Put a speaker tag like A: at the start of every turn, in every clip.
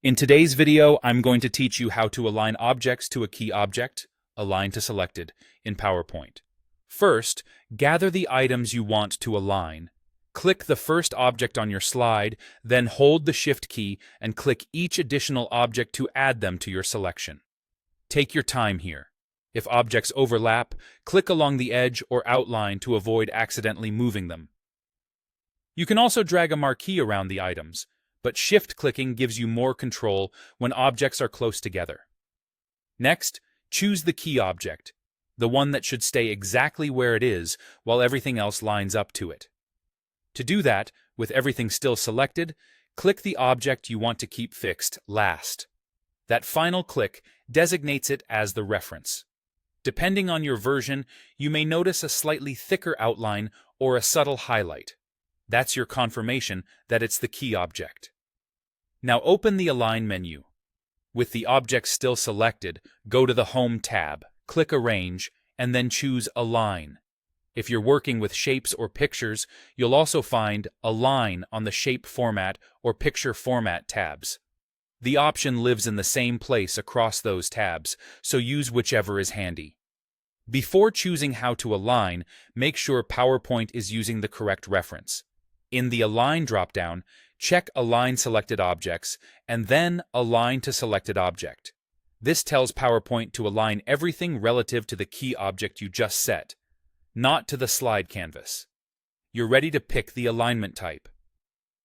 A: In today's video, I'm going to teach you how to align objects to a key object, align to selected, in PowerPoint. First, gather the items you want to align. Click the first object on your slide, then hold the Shift key and click each additional object to add them to your selection. Take your time here. If objects overlap, click along the edge or outline to avoid accidentally moving them. You can also drag a marquee around the items, but shift-clicking gives you more control when objects are close together. Next, choose the key object, the one that should stay exactly where it is while everything else lines up to it. To do that, with everything still selected, click the object you want to keep fixed last. That final click designates it as the reference. Depending on your version, you may notice a slightly thicker outline or a subtle highlight. That's your confirmation that it's the key object. Now open the Align menu. With the object still selected, go to the Home tab, click Arrange, and then choose Align. If you're working with shapes or pictures, you'll also find Align on the Shape Format or Picture Format tabs. The option lives in the same place across those tabs, so use whichever is handy. Before choosing how to align, make sure PowerPoint is using the correct reference. In the Align dropdown, check Align Selected Objects and then Align to Selected Object. This tells PowerPoint to align everything relative to the key object you just set, not to the slide canvas. You're ready to pick the alignment type.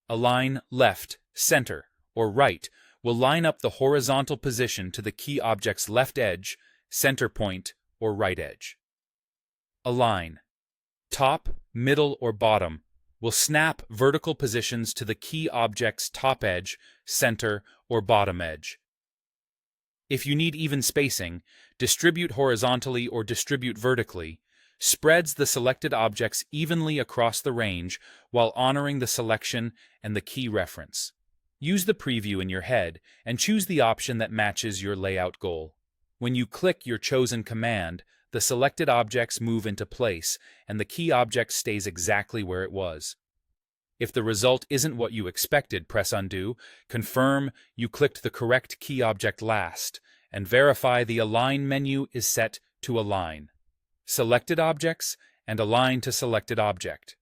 A: Align Left, Center, or Right will line up the horizontal position to the key object's left edge, center point, or right edge. Align Top, Middle, or Bottom will snap vertical positions to the key object's top edge, center, or bottom edge. If you need even spacing, distribute horizontally or distribute vertically spreads the selected objects evenly across the range while honoring the selection and the key reference. Use the preview in your head and choose the option that matches your layout goal. When you click your chosen command, the selected objects move into place and the key object stays exactly where it was. If the result isn't what you expected, press Undo, confirm you clicked the correct key object last, and verify the Align menu is set to Align. Selected Objects and Align to Selected Object.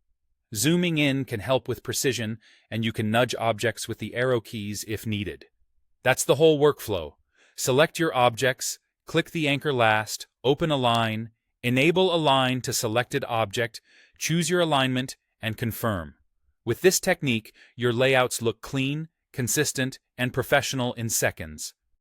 A: Zooming in can help with precision, and you can nudge objects with the arrow keys if needed. That's the whole workflow. Select your objects, click the anchor last, open Align, enable Align to Selected Object, choose your alignment, and confirm. With this technique, your layouts look clean, consistent, and professional in seconds.